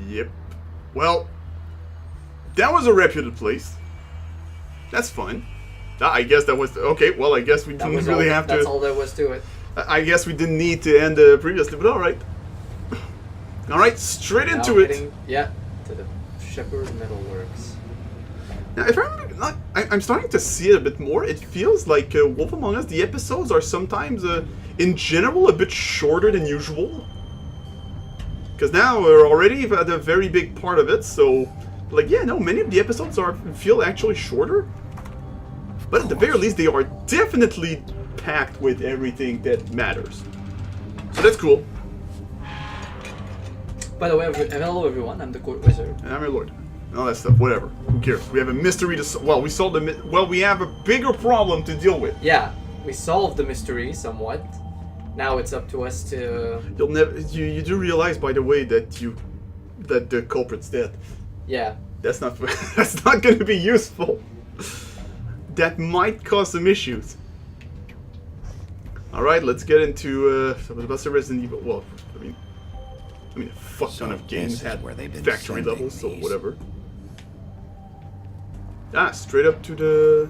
Yep. Well, that was a reputed place. That's fun. I guess that was... Okay, well, I guess we didn't really have to... That's all there was to it. I guess we didn't need to end previously, but alright. Alright, straight into it. Yeah, to the Shepherd Metalworks. Now, if I remember, I'm starting to see it a bit more. It feels like Wolf Among Us, the episodes are sometimes, in general, a bit shorter than usual. Because now we're already at a very big part of it, so... Like, yeah, no, many of the episodes feel actually shorter. But at the very least, they are definitely packed with everything that matters. So that's cool. By the way, hello everyone, I'm the Court Wizard. And I'm your lord. And all that stuff, whatever. Who cares? We have a mystery to well, we solved the well, we have a bigger problem to deal with. Yeah, we solved the mystery somewhat. Now it's up to us to... You'll never... You do realize, by the way, that the culprit's dead. Yeah. That's not going to be useful. That might cause some issues. Alright, let's get into, I was about to say Resident Evil. Well, I mean a fuck ton of games had factory levels, so whatever. Ah, straight up to the...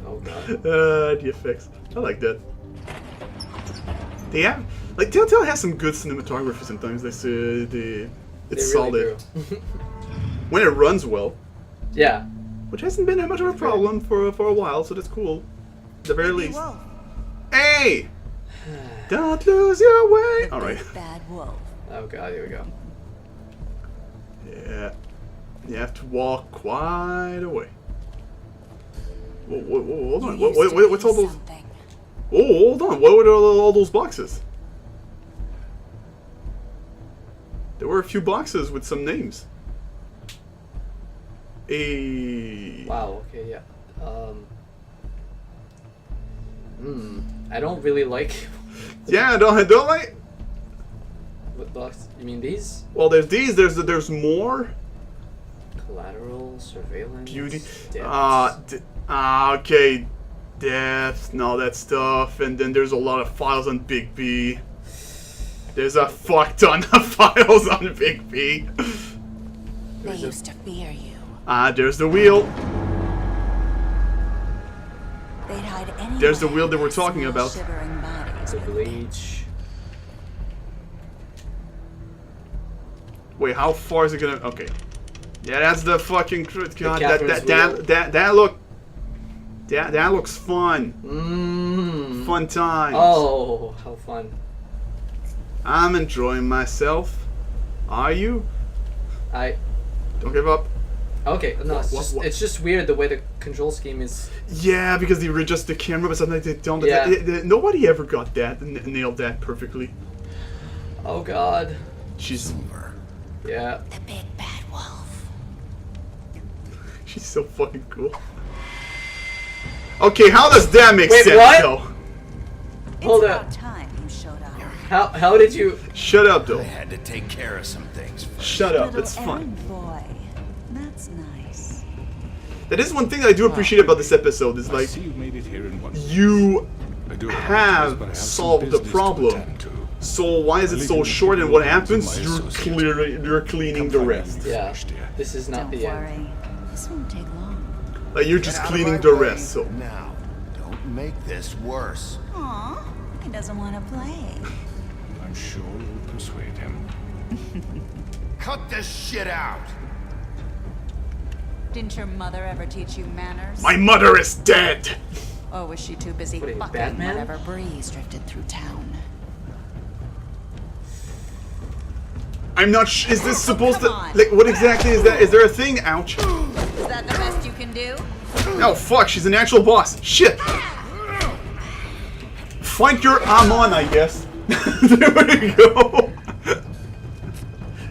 Oh god. The effects. I like that. They have... Like, Telltale has some good cinematography sometimes. It's They solid. really When it runs well. Yeah. Which hasn't been that much of a problem for a while, so that's cool. At the very least. Hey! Don't lose your way! Alright. Bad wolf. Oh god, here we go. Yeah. You have to walk quite a way. Whoa, hold on. What's all those... Oh, hold on. What were all those boxes? There were a few boxes with some names. Wow, okay, yeah. I don't really like... Yeah, I don't like... What box? You mean these? Well, there's these, there's more. Collateral, surveillance, Beauty. depths. Okay. Depth, and all that stuff, and then there's a lot of files on Big B. There's a fuck ton of files on Big B. They used to fear you. There's the wheel. They'd hide anywhere. There's the wheel that we're talking about. Shivering bodies. The bleach. Wait, how far is it gonna... Okay. Yeah, that's the fucking... God, Catherine's that looks fun. Fun times. Oh, how fun. I'm enjoying myself. Are you? Don't give up. Okay, no, it's just weird the way the control scheme is. Yeah, because they readjust the camera, but sometimes they don't. Yeah. Nobody ever got that, nailed that perfectly. Oh god. She's... Yeah. The big bad wolf. She's so fucking cool. Okay, how does that make Wait, sense, what? though? Hold it's up. about time you showed up. How did you... Shut up, though. I had to take care of some things first. Shut up, Little it's fun. errand boy. That's nice. That is one thing I do appreciate about this episode, is like, See, you made it here in one you I do apologize, have but I have some solved the business to problem. attend to. So why is it so short, and what happens? You're cleaning the rest. Yeah. This is not Don't the worry. end. This won't take long. Like, you're just cleaning the rest, so... Now, don't make this worse. Aw, he doesn't want to play. I'm sure you'll persuade him. Cut this shit out! Didn't your mother ever teach you manners? My mother is dead! Or was she too busy What are you, fucking Batman? whatever breeze drifted through town? I'm not is this supposed come to... on. Like, what exactly is that? Is there a thing? Ouch. Is that the best you can do? Oh, fuck, she's an actual boss. Shit! Fight your Amon, I guess. There we go.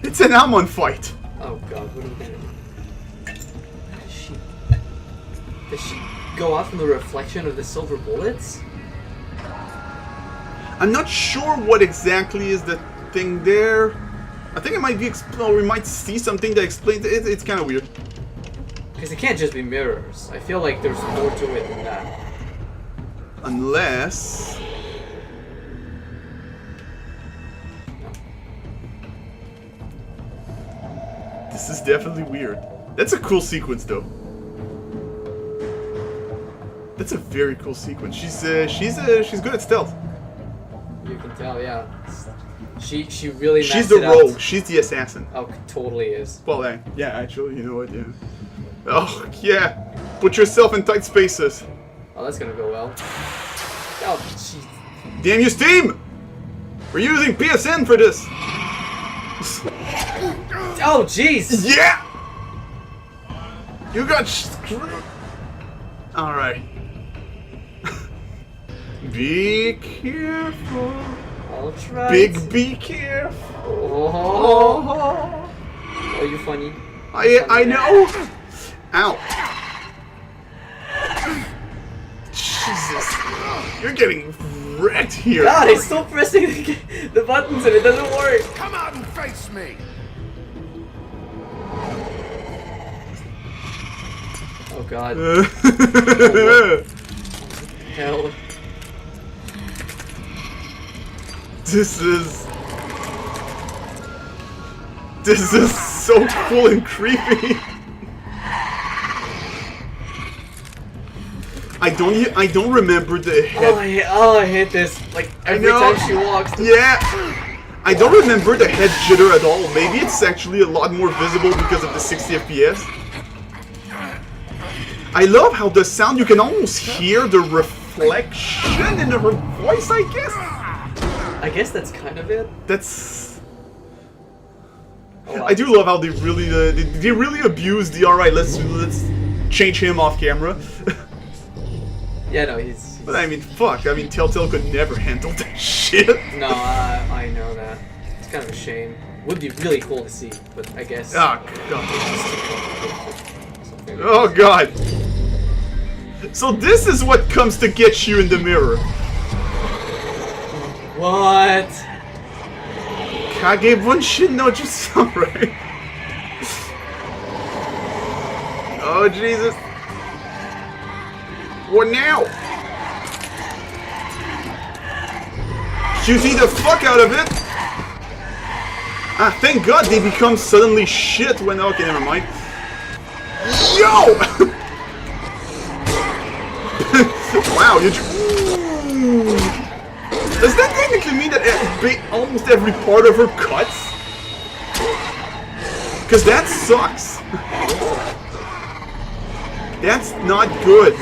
It's an Amon fight. Oh god, what are we gonna do? Does she go off from the reflection of the silver bullets? I'm not sure what exactly is the something there. I think it might be or we might see something that explains it. It's kind of weird. Because it can't just be mirrors. I feel like there's more to it than that. Unless... This is definitely weird. That's a cool sequence, though. That's a very cool sequence. She's good at stealth. You can tell, yeah. She really messed She's the it up. rogue. She's the assassin. Oh, totally is. Well, yeah, actually, you know what? Yeah. Oh, yeah. Put yourself in tight spaces. Oh, that's gonna go well. Oh, jeez. Damn you, Steam! We're using PSN for this. Oh, jeez! Yeah! You got screwed. Alright. Be careful. I'll try. Be careful. Oh, oh, you funny. I know. Ow. Jesus. You're getting wrecked here. God, he's still pressing the buttons and it doesn't work. Come out and face me! Oh God. Hell. This is so cool and creepy. I don't remember the head. I hate this. Like every time she walks. Yeah. I don't remember the head jitter at all. Maybe it's actually a lot more visible because of the 60 FPS. I love how the sound, you can almost hear the reflection in her voice, I guess. I guess that's kind of it. That's... Oh, I do love how they really abuse the alright, let's change him off camera. Yeah, no, he's... But I mean, fuck, I mean, Telltale could never handle that shit. No, I know that. It's kind of a shame. Would be really cool to see, but I guess... Oh, God. Oh, God. So this is what comes to get you in the mirror. What? Kage Bunshin no Jutsu, Oh, Jesus. What now? QT the fuck out of it! Ah, thank God they become suddenly shit when... Okay, never mind. Yo! Wow, you... Ooh. Does that technically mean that almost every part of her cuts? Because that sucks. That's not good.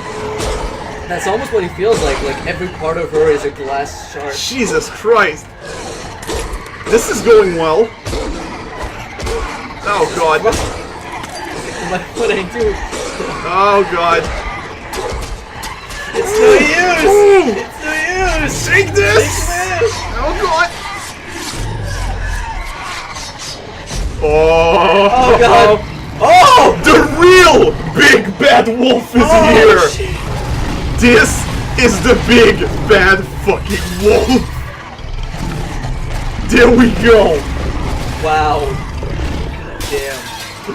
That's almost what he feels like every part of her is a glass shard. Jesus Christ. This is going well. Oh God. What I do? Oh God. It's no use! Ooh. It's no use! Take this! Take this! Oh God. Oh. Oh God! Oh! The real big bad wolf is here! Shit. This is the big bad fucking wolf! There we go! Wow. God damn.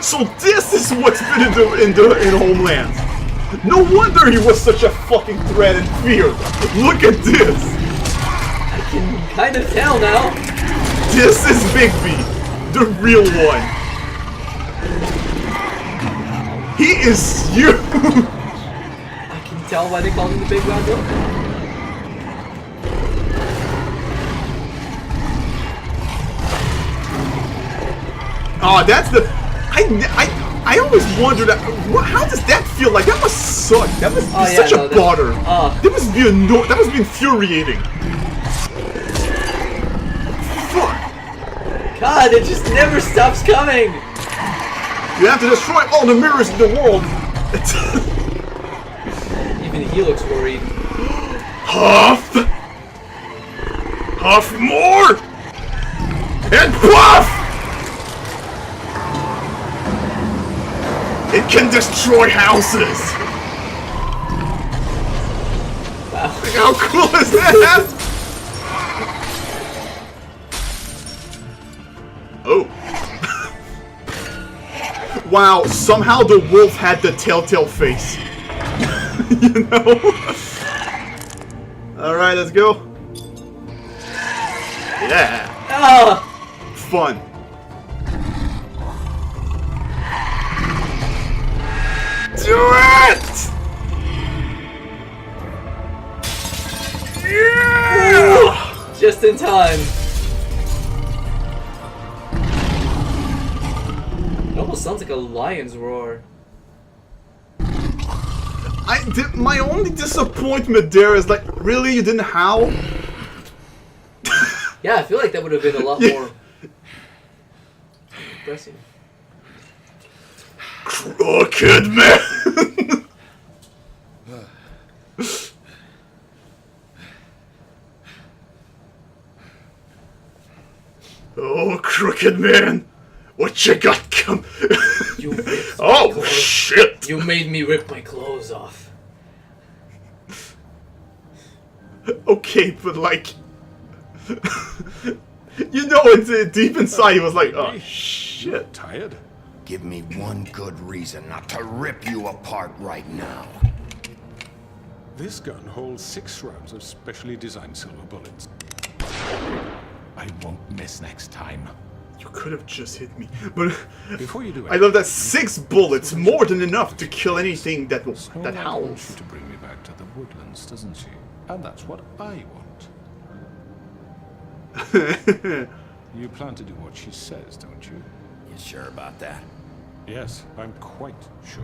So this is what's been in Homeland. No wonder he was such a fucking threat and fear. Look at this! I can kind of tell now. This is Bigby, the real one. He is huge! I can tell why they call him the Big Bad Wolf. Oh, that's the... I always wondered, how does that feel like? That must suck. That must be such a bother. That must be that must be infuriating. Fuck. God, it just never stops coming. You have to destroy all the mirrors in the world. Even he looks worried. Huff! Huff more! And puff! It can destroy houses! Wow. How cool is that? Wow, somehow the wolf had the telltale face. You know? Alright, let's go. Yeah. Ah! Fun. Do it! Yeah! Just in time. It almost sounds like a lion's roar. My only disappointment there is like, really, you didn't howl? Yeah, I feel like that would have been a lot Yeah. more impressive. Crooked man! Oh, crooked man! What you got come? You ripped my Oh, clothes. shit! You made me rip my clothes off. Okay, but like... you know, it's deep inside, he was like, oh, You're shit. tired? Give me one good reason not to rip you apart right now. This gun holds 6 rounds of specially designed silver bullets. I won't miss next time. You could have just hit me, but... Before you do I love that 6 bullets, more than enough to kill anything that will, Snow that White wants howls. you to bring me back to the woodlands, doesn't she? And that's what I want. You plan to do what she says, don't you? You sure about that? Yes, I'm quite sure.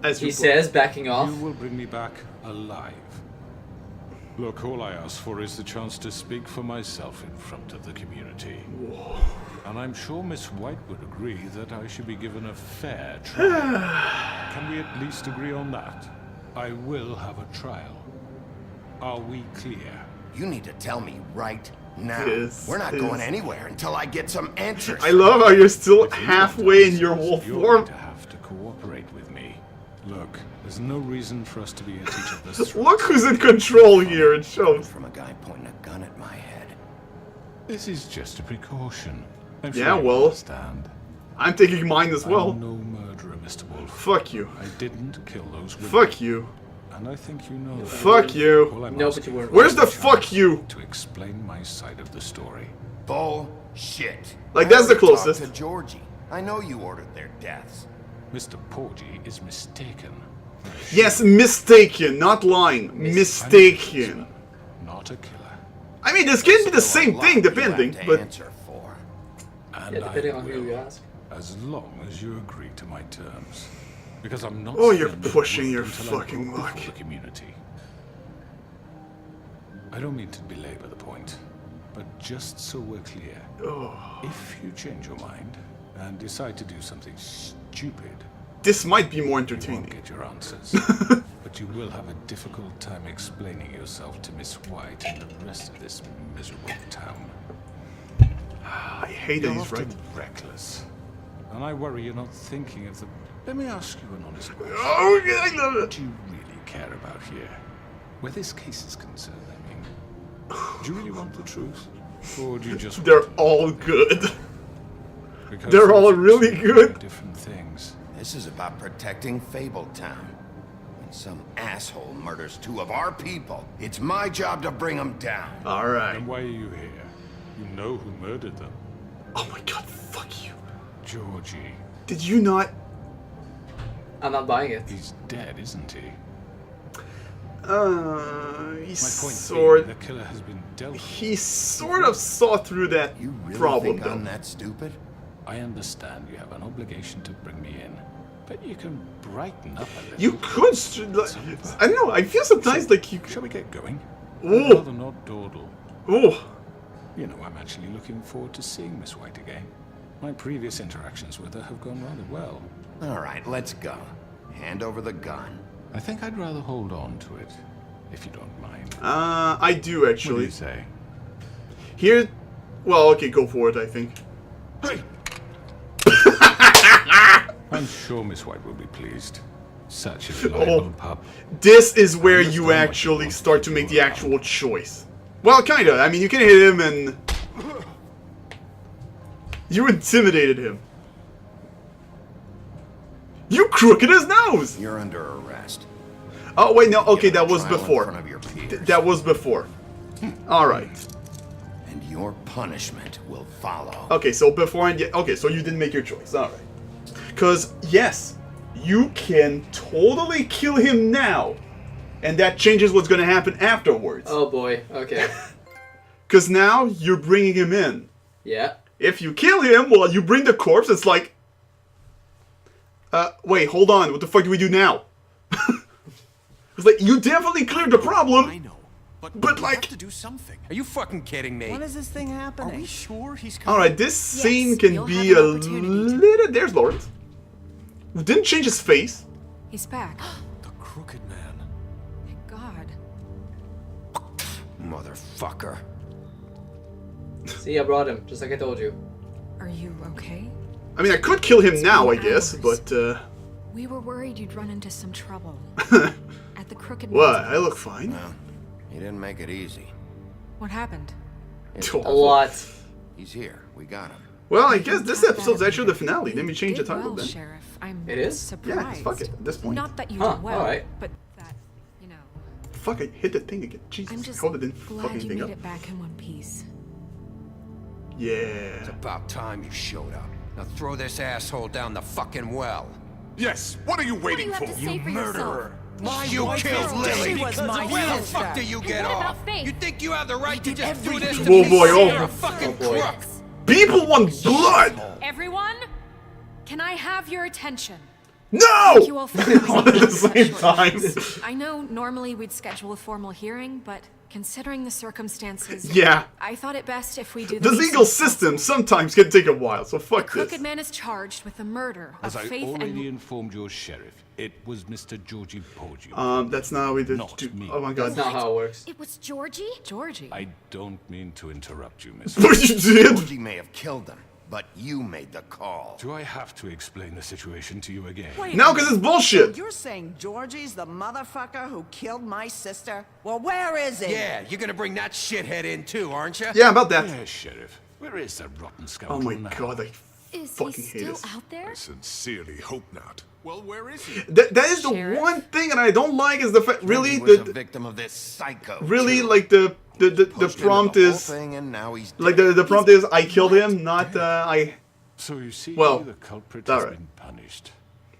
As He you says, backing off. You will bring me back alive. Look, all I ask for is the chance to speak for myself in front of the community. Whoa. And I'm sure Miss White would agree that I should be given a fair trial. Can we at least agree on that? I will have a trial. Are we clear? You need to tell me right now. Yes, We're not yes. going anywhere until I get some answers. I love how you're still If you want halfway in to your discuss, wolf you're form. going to have to cooperate with me. Look, there's no reason for us to be at each other's throats. Look who's in control here, it shows. From a guy pointing a gun at my head. This is just a precaution. I'm Yeah, sure you well. understand. I'm taking mine as well. I'm no murderer, Mr. Wolf. Fuck you. I didn't kill those women. Fuck you. And I think you know that. Fuck you. All I'm No, but asking you weren't. for Where's is the a fuck chance you? to explain my side of the story. Bullshit. Like, that's the I already talked closest. to Georgie. I know you ordered their deaths. Mr. Porgy is mistaken. Yes, mistaken, not lying. I'm a Mistaken. policeman, not a killer. I mean, this can be the Still a same lot thing, you have depending, to but... answer for. And Yeah, depending I on who will, you ask. as long as you agree to my terms. Because I'm not Oh, you're spending pushing wood your until I'm fucking broken luck. for the community. I don't mean to belabor the point, but just so we're clear, Oh, if you change your mind and decide to do something stupid, this might be more you won't entertaining. get your answers. But you will have a difficult time explaining yourself to Miss White and the rest of this miserable town. I hate that You're he's often right. reckless, and I worry you're not thinking of the... Let me ask you an honest question. Oh, yeah, I love What it. do you really care about here? Where this case is concerned, I mean. Do you really want the truth? Or do you just want They're to know? all good. Because they're all those are really two good. different things. This is about protecting Fabletown. When some asshole murders 2 of our people, it's my job to bring them down. Alright. And why are you here? You know who murdered them. Oh my god, fuck you. Georgie. Did you not... I'm not buying it. He's dead, isn't he? He My point sort... being, the killer has been dealt with. He sort of saw through that You really problem, think I'm though. that stupid? I understand you have an obligation to bring me in, but you can brighten up a little. You could... I don't know, I feel sometimes like you... Shall we get going? Ooh. I'd rather not dawdle. Oh, You know, I'm actually looking forward to seeing Miss White again. My previous interactions with her have gone rather well. All right, let's go. Hand over the gun. I think I'd rather hold on to it, if you don't mind. I do What do actually. you say? Here... Well, okay, go for it, I think. Hey! I'm sure Miss White will be pleased. Such a reliable pup. This is where understand you what you actually want start to to make do the about actual choice. Well, kinda. I mean, you can hit him and... You intimidated him. You crooked his nose! You're under arrest. Oh, wait, no, okay, Give a that was trial in before. front of your peers. That was before. Alright. And your punishment will follow. Okay, so beforehand, okay, so you didn't make your choice. Alright. Because, yes, you can totally kill him now. And that changes what's going to happen afterwards. Oh boy. Okay. Because now you're bringing him in. Yeah. If you kill him, well, you bring the corpse, it's like... wait, hold on, what the fuck do we do now? It's like, you definitely cleared the problem. I know, but But, we like- have to do something. Are you fucking kidding me? When is this thing Are happening? we sure he's coming? Alright, this scene Yes, can you'll be have a an opportunity to- little... There's Lawrence. Who didn't change his face. He's back. The Crooked Man. Thank God. Motherfucker. See, I brought him, just like I told you. Are you okay? I mean, I could kill him now, I been guess, hours. but, We were worried you'd run into some trouble. At the Crooked what? Man's I look place. fine. Well, he didn't make it easy. What happened? A lot. He's here. We got him. Well, I guess this Tap episode's that actually the up. finale. Let me You change the did title well, then. Sheriff. I'm It is? surprised. Yeah, fuck it, at this point. Not that you Huh, did well, alright. but that, you know. Fuck, I hit the thing again. I'm Jesus, just I hope it didn't glad fuck you anything made up. it back in one piece. It's Yeah. about time you showed up. Now throw this asshole down the fucking well. Yes, what are you What do waiting you have for? to say for yourself? You killed Lily! She was my Where the sister. fuck do you get what about off? Faith? You think you have the right to just do this to Whoa, me? boy, oh. You're a fucking Oh, boy. crook! People want blood! Everyone, can I have your attention? No! Thank you all for coming. All at the same time. I know normally we'd schedule a formal hearing, but considering the circumstances, Yeah. I thought it best if we do The this legal as soon as system possible. sometimes can take a while, so The fuck Crooked this. Man is charged with the murder As of I Faith already and... informed your sheriff, it was Mr. Georgie Porgy. That's not how we did. Not me. Oh my That's god. not how it works. It was Georgie? Georgie. I don't mean to interrupt you, Miss. What you did? Georgie may have killed him, but you made the call. Do I have to explain the situation to you again? No, because it's bullshit. You're saying Georgie's the motherfucker who killed my sister? Well, where is he? Yeah, you're gonna bring that shithead in too, aren't you? Yeah, about that. Yes, Sheriff. Where is that rotten Oh scoundrel my now? god, I Is fucking he hate still this. out there? I sincerely hope not. Well, where is he? That is the Sheriff? one thing that I don't like is the fact. Really, He was a the victim of this psycho. really too. like the Pushed into prompt the whole is thing and now he's like dead. the prompt is I killed him, not I. So you see, Well, the culprit all has right. been punished.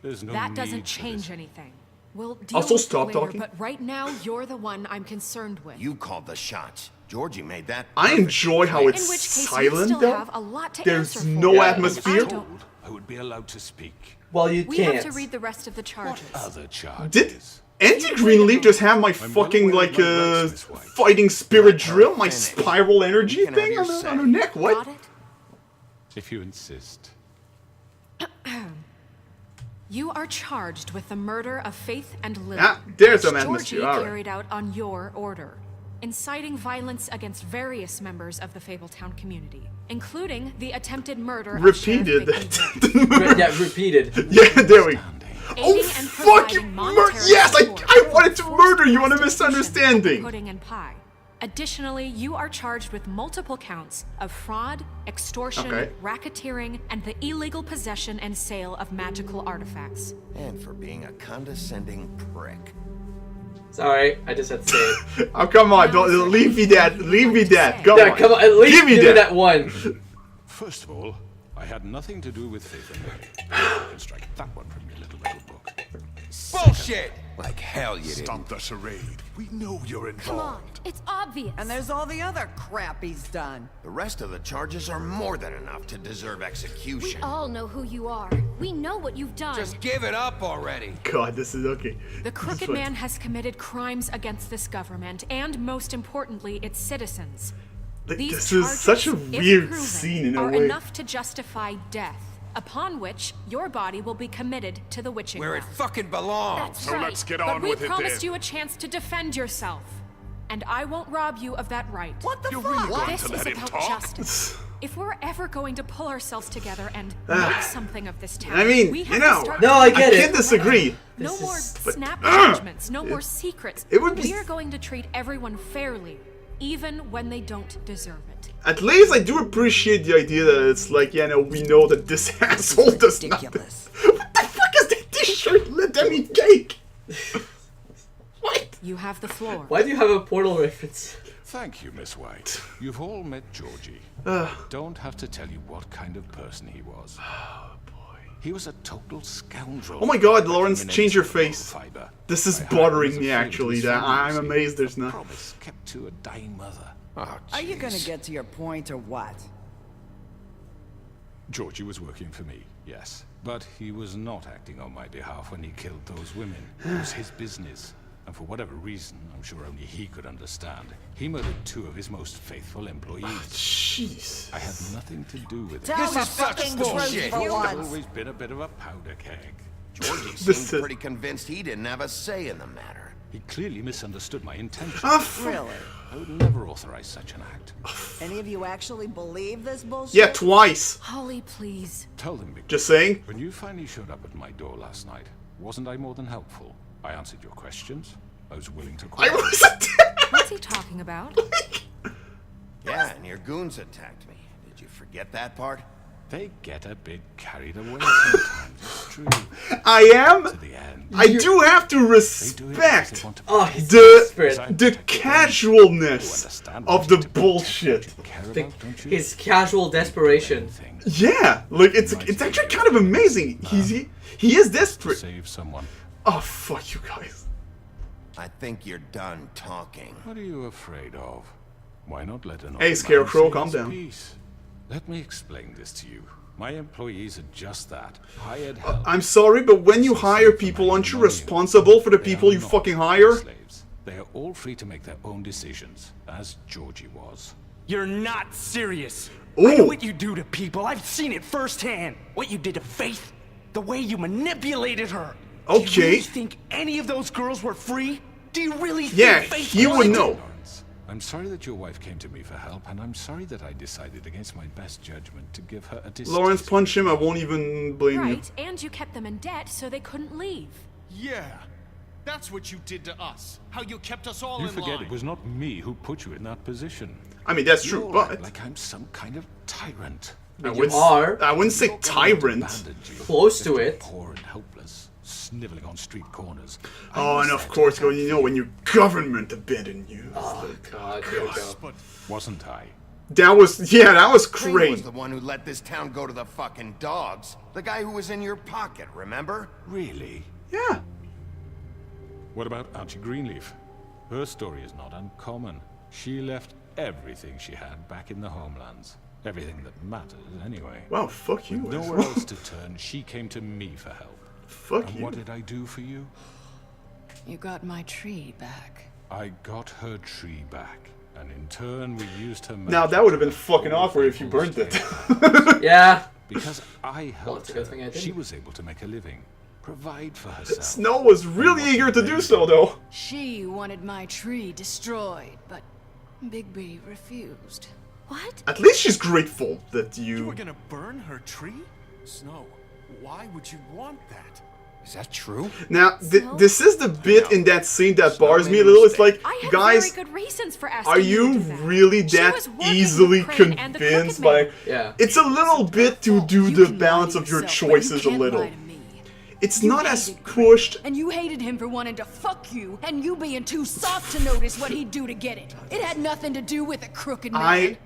There's no That need doesn't for change this. anything. We'll deal Also, with it stop later, talking. but right now you're the one I'm concerned with. You called the shots. Georgie made that. I perfect. enjoy how In it's which case you silent still though. have a lot to There's answer for. no Yeah. atmosphere. I don't. I would be allowed to speak. Well, you We can't. have to read the rest of the charges. Other charges. Did Anti-Greenleaf just have my well fucking aware like of my rights, Miss White. fighting spirit Let her drill, my finish. spiral energy You can have thing your on say. her neck? What? Got it? If you insist. You are charged with the murder of Faith and Lily. Ah, there's which some atmosphere, Georgie all right. carried out on your order, inciting violence against various members of the Fabletown community, including the attempted murder Repeated. of Sheriff Vicky Wood, Yeah, repeated. Yeah, there we go. Oh aiding and fuck you! providing monetary Yes, support I wanted to for murder you on a forced prostitution of misunderstanding. Pudding and pie. Additionally, you are charged with multiple counts of fraud, extortion, Okay. racketeering, and the illegal possession and sale of magical artifacts. And for being a condescending prick. Sorry, I just had to say it. Oh come on! Now Don't is there leave me anything that. you'd Leave like me to that. say? Go Yeah, on. come on, at least Give me me that. that one. First of all, I had nothing to do with Faith and Lily. You can strike that one from your little book. Bullshit! Like hell you didn't. Stop the charade. We know you're Come on, involved. it's obvious. And there's all the other crap he's done. The rest of the charges are more than enough to deserve We execution. all know who you are. We know what you've done. Just give it up already. God, this is okay. The This is Crooked fun. Man has committed crimes against this government and, most importantly, its citizens. Like, These this is charges, such a if weird proven, scene in a are way. enough to justify death, upon which your body will be committed to the witching Where it ground. fucking belongs. That's So right. let's get But on we with it promised then. you a chance to defend yourself, and I won't rob you of that right. What the You're fuck? really going This to is let him about talk? justice. If we're ever going to pull ourselves together and make something of this town, I mean, we you have know, to start No, I I get it. can't disagree. No This more is- snap judgments, no more secrets. It would be- We are going to treat everyone fairly, even when they don't deserve it. At least I do appreciate the idea that it's like, yeah, no, we know that this asshole does not. Ridiculous. What the fuck is that? demi cake. What? You have the floor. Why do you have a Portal reference? Thank you, Miss White. You've all met Georgie. Don't have to tell you what kind of person he was. Oh boy. He was a total scoundrel. Oh my God, Lawrence, change your face. Fiber. This is I heard bothering he was me afraid of actually. his That I'm family, amazed there's a not. promise kept to a dying mother. Oh, Are you gonna jeez. get to your point or what? Georgie was working for me, yes. But he was not acting on my behalf when he killed those women. It was his business. And for whatever reason, I'm sure only he could understand, he murdered 2 of his most faithful employees. Jeez. I had nothing to do with it. Tell the fucking truth bullshit. for He's once. always been a bit of a powder keg. Georgie This seemed is- pretty convinced he didn't have a say in the matter. He clearly misunderstood my intention. Really? I would never authorize such an act. Any of you actually believe this bullshit? Yeah, twice. Holly, please. Tell them, Big Just saying. When you finally showed up at my door last night, wasn't I more than helpful? I answered your questions. I was willing to I cooperate. wasn't. What's he talking about? Yeah, and your goons attacked me. Did you forget that part? They get a bit carried away sometimes, it's true. I am. To the end. I do have to They do it because they respect want to Oh, he's the desperate. the casualness of the bullshit. care The, about, don't you? his casual desperation. Thing. Yeah, like it's actually kind of amazing. He is desperate. Save someone. Oh fuck you guys. I think you're done talking. What are you afraid of? Why not let an old Hey, man Scarecrow, say calm his down. piece? Let me explain this to you. My employees are just that. Hired help. I'm sorry, but when you hire people, aren't you responsible for the They people are you not fucking hire? slaves. They are all free to make their own decisions, as Georgie was. You're not serious. I know Ooh. what you do to people. I've seen it firsthand. What you did to Faith. The way you manipulated her. Do you Okay. really think any of those girls were free? Do you really Yeah, think Faith he would wanted know. Lawrence, I'm sorry that your wife came to me for help, and I'm sorry that I decided against my best judgment to give her a distance. Lawrence, punch him. I won't even blame you. Right, and you kept them in debt so they couldn't leave. Yeah. That's what you did to us. How you kept us all You in forget line. it was not me who put you in that position. I mean, that's You true, all act but like I'm some kind of tyrant. I You wouldn't, are. I wouldn't say tyrant. Abandoned you, Close to left you it. Poor and helpless, sniveling on street corners. I Oh, was and of there to course, help you know, when your government abandoned you. Oh god, here we go. But Wasn't I? That was, yeah, that was Crane was crazy. the one who let this town go to the fucking dogs. The guy who was in your pocket, remember? Really? Yeah. What about Auntie Greenleaf? Her story is not uncommon. She left everything she had back in the homelands. Everything that matters, anyway. Wow, fuck you. With nowhere else to turn, she came to me for help. Fuck And you. what did I do for you? You got my tree back. I got her tree back, and in turn we used her. Now that would have been fucking awkward if you burned it. Yeah. Because I helped it's a good thing I her, didn't. she was able to make a living, provide for herself. Snow was really eager to do so, though. She wanted my tree destroyed, but Bigby refused. What? At least she's grateful that you were you. gonna burn her tree? Snow, why would you want that? Is that true? Now, Snow? this is the bit in that scene that bothers me a little. It's like, I had guys, very good reasons for asking are you to do that. really She that was working easily with Crane and the Crooked convinced Man. by? Yeah. It's a little bit to do You the can lie balance to of your yourself, but you choices a can't little. lie to me. It's You not as hated Crane, pushed. And you hated him for wanting to fuck you, and you being too soft to notice what he'd do to get it. It had nothing to do with a crooked man.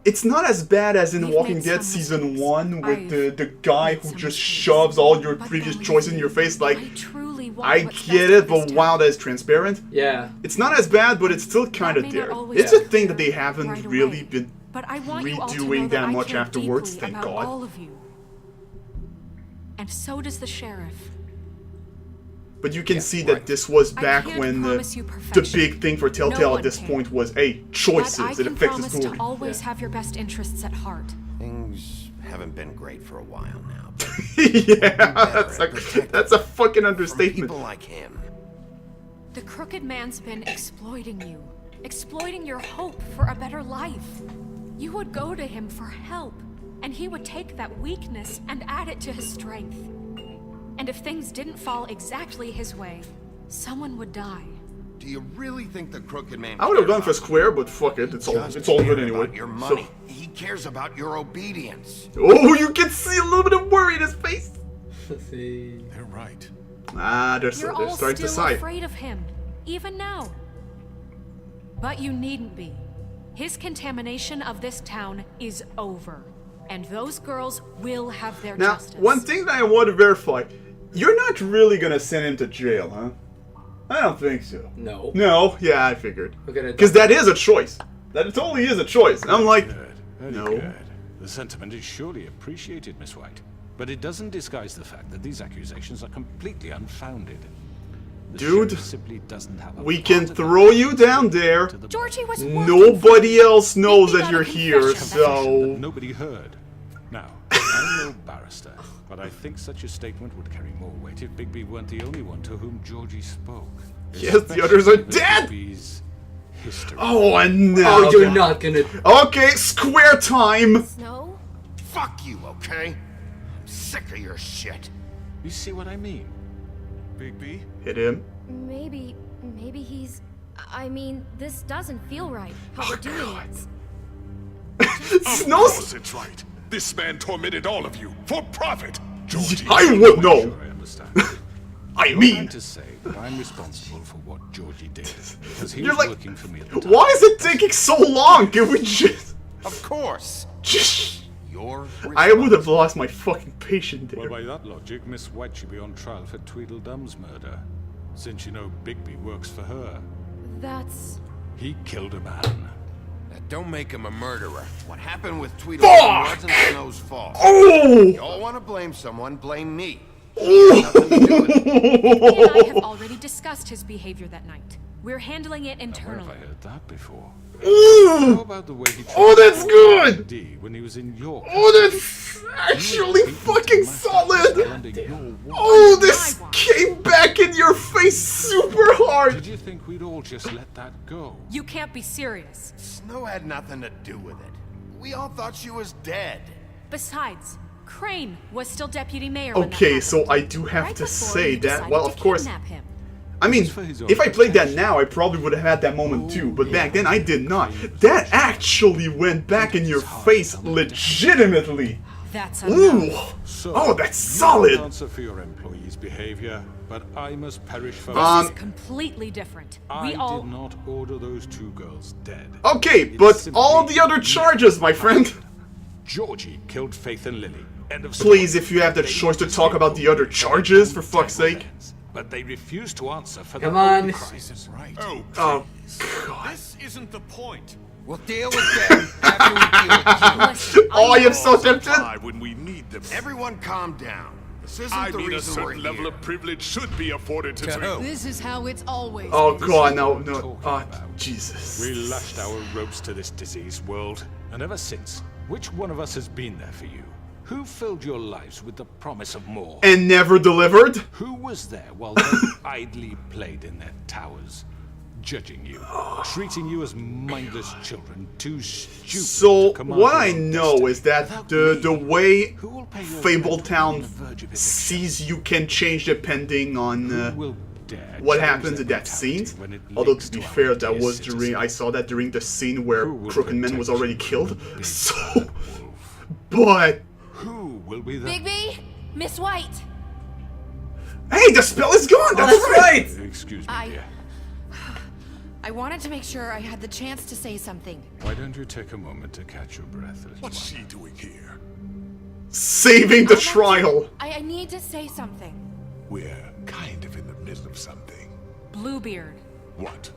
It's not as bad as in We've Walking made Dead some season mistakes. 1 with I've the guy made who some just mistakes. shoves all your But previous believe choices in your me, face. Like, I truly want I what's get best it, for but this wow, town. that is transparent. Yeah. It's not as bad, but it's still kind of That may not there. always It's a be thing that clear they haven't right really away, been but I want you all to redoing know that I much care afterwards, deeply thank about God. all of you. And so does the sheriff. But you can see that this was I back can't when the promise you perfection. big thing for No Telltale one at this can. point was, hey, But I choices. It can affects the promise story. to always have your best interests at heart. Things haven't been great for a while now. But Yeah, better that's at protecting that's a fucking from understatement. people like him. The Crooked Man's been exploiting you. Exploiting your hope for a better life. You would go to him for help, and he would take that weakness and add it to his strength. And if things didn't fall exactly his way, someone would die. Do you really think the Crooked Man I would have cared gone for about Square, but fuck it, it's all just good cared anyway. about your So, money. He cares about your obedience. oh, you can see a little bit of worry in his face. See. They're right. They're You're all starting to still side. afraid of him, even now. But you needn't be. His contamination of this town is over, and those girls will have their Now, justice. one thing that I want to verify: you're not really gonna send him to jail, huh? I don't think so. No. No, yeah, I figured. We're gonna Because that is a choice. That totally is a choice. And I'm like, Very no. good. The sentiment is surely appreciated, Miss White. But it doesn't disguise the fact that these accusations are completely unfounded. The Dude, sheriff simply doesn't have a we can particle throw you down there. Georgie was Nobody else knows Maybe that got you're a here, confession. that so... nobody heard. Now, I'm no barrister, but I think such a statement would carry more weight if Bigby weren't the only one to whom Georgie spoke. Yes, the others are Especially dead! given Bigby's history. Oh, and no. Oh, you're not gonna. Okay, square time. Snow? Fuck you, okay? I'm sick of your shit. You see what I mean? Bigby? Hit him. Maybe he's... I mean, this doesn't feel right, how we're doing it. Of Snow's... course it's right. This man tormented all of you for profit. Georgie. I would know. Sure, I understand. I You're mean... trying to say that I'm responsible for what Georgie did because he You're was like... working for me at the time. Why is it taking so long? Can we just... Of course. Just... You're I would have lost my fucking patience Well, there. by that logic, Miss White should be on trial for Tweedledum's murder, since you know Bigby works for her. That's... He killed a man. That don't make him a murderer. What happened with Tweedledum wasn't Snow's fault. Oh! Y'all want to blame someone, blame me. Bigby and I have already discussed his behavior that night. We're handling it Where have internally. I heard that before? How Ooh! about the way he Oh, that's good! D when he was in York? Oh, that's actually fucking solid! Oh, this came back in your face super hard! Did you think we'd all just let that go? You can't be serious. Snow had nothing to do with it. We all thought she was dead. Besides, Crane was still deputy mayor when that Okay, happened. so I do have Right to before say you that, decided well, to of course, kidnap him. I mean, if I played that now, I probably would have had that moment too, but back then I did not. That actually went back in your face legitimately. That's Ooh! enough. So, Oh, that's you solid! can answer for your employees' behavior, but I must perish for This is completely different. I We all... did not order those two girls dead. Okay, It's but simply all the other charges, my friend. Georgie killed Faith and Lily. End of Please, story. if you have the They choice to used talk about the other charges, for fuck's terrible sake. ends, but they refused to answer for Come their own on. crimes. Right. Oh, God. This isn't the point. We'll deal with them after we deal with you. Listen, Oh, I am so tempted. Supply when we need them. Everyone calm down. This isn't I the mean, a reason we're certain level here. of privilege should be afforded to To who? This is how it's always Oh, been. God, no, no. Talking Oh, about. Jesus. We lashed our ropes to this diseased world, and ever since, which one of us has been there for you? Who filled your lives with the promise of more? And never delivered? Who was there while they idly played in their towers, judging you, treating you as mindless children, too stupid So, to command what your I own know destiny? is that Without the me, way who will pay your rent when Fabletown you're on the verge of eviction? sees you can change depending on Who will dare what challenge happens in their that scene. brutality when it Although links to be our fair, that dear was during citizens? I saw that during the scene where Who will Crooked Man was protect already you killed. from the big So, bad wolf? but Who will be the... Bigby? Miss White? hey, the spell is gone. That's, That's right. right. Excuse me, I- dear. I wanted to make sure I had the chance to say something. Why don't you take a moment to catch your breath, little What's one? she doing here? Saving the trial. I need to say something. We're kind of in the middle of something. Bluebeard. What?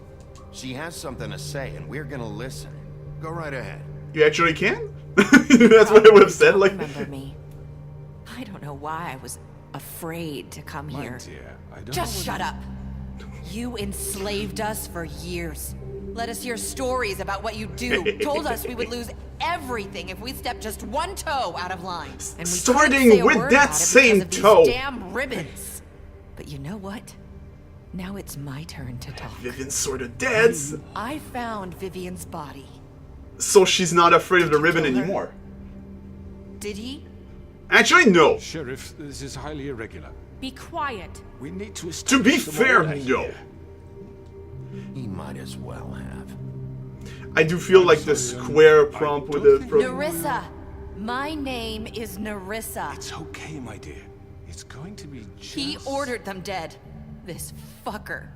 She has something to say, and we're gonna listen. Go right ahead. You actually can? That's what I would have said. Don't Like, remember me. I don't know why I was afraid to come My here. dear, I don't Just know shut up. You enslaved us for years. Let us hear stories about what you do. Told us we would lose everything if we stepped just one toe out of line. And we Starting couldn't say a with word that about it same because of these toe. damn ribbons. But you know what? Now it's my turn to talk. Vivian's sort of dead, I found Vivian's body. so she's not afraid of the ribbon kill her? anymore. Did he? Actually, no. Sheriff, this is highly irregular. Be quiet. We need to To establish be some fair, order no. here. He might as well have. I do feel like the square prompt with the... Narissa. My name is Narissa. It's okay, my dear. It's going to be just... He ordered them dead. This fucker.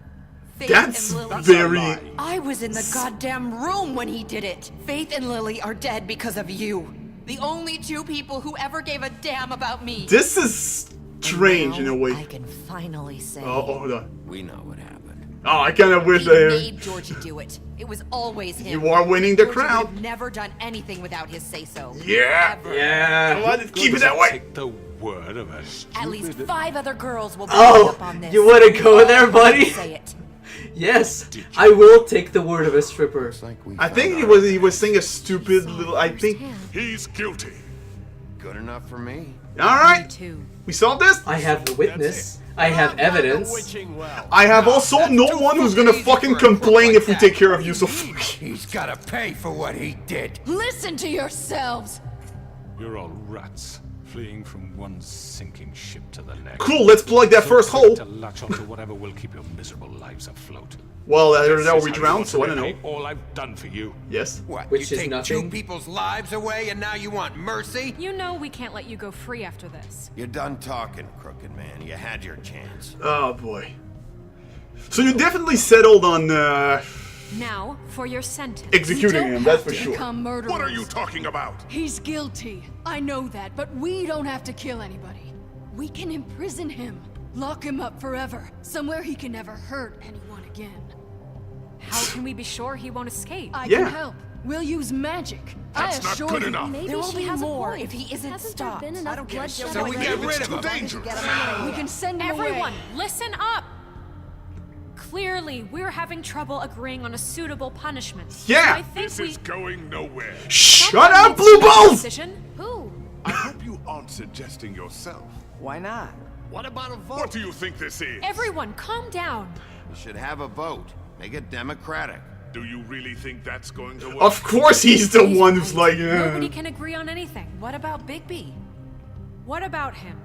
Faith That's and Lily. very... I was in the goddamn room when he did it. Faith and Lily are dead because of you. The only two people who ever gave a damn about me. This is strange in a way. I can finally say. Oh, hold on. We know what happened. Oh, I kind of wish He made Georgie do it. It was always him. You are winning the Georgie crowd. would have never done anything without his say-so. Yeah. Ever. Yeah. Come on, keep it that way. Take the word of a At least stupid... 5 other girls will be Oh, up on this. you want to go there, buddy? Say it. Yes, I will take the word of a stripper. I think he was saying a stupid little. I think. He's guilty. Good enough for me. All right. We solved this. I have the witness. I have evidence. I have also no one who's gonna fucking complain if we take care of you. So. He's gotta pay for what he did. Listen to yourselves. You're all rats, fleeing from one sinking ship to the next. Cool. Let's plug that first hole. To latch onto whatever will keep your miserable lives afloat. Well, now This we is how you drowned, want so to I don't know. repay all I've done for you. Yes. What? Which you is take nothing. 2 people's lives away and now you want mercy? You know we can't let you go free after this. You're done talking, crooked man. You had your chance. Oh boy. So you definitely settled on Now, for your sentence. executing him. That's for sure. Become murderers. What are you talking about? He's guilty. I know that, but we don't have to kill anybody. We can imprison him. Lock him up forever. Somewhere he can never hurt anyone again. How can we be sure he won't escape? I Yeah. can help. We'll use magic. That's I not assure good you. enough. Maybe There will she be has more a point. if he isn't Hasn't stopped. there been enough bloodshed So we already? get rid of too him. dangerous. We can send him Everyone, away. listen up! Clearly, we're having trouble agreeing on a suitable punishment. Yeah. So I think This we... is going nowhere. Shut Someone up, needs to blue make a balls! decision. Who? I hope you aren't suggesting yourself. Why not? What about a vote? What do you think this is? Everyone, calm down. We should have a vote. Make it democratic. Do you really think that's going to work? Of course, he's the one who's like. Nobody can agree on anything. What about Bigby? What about him?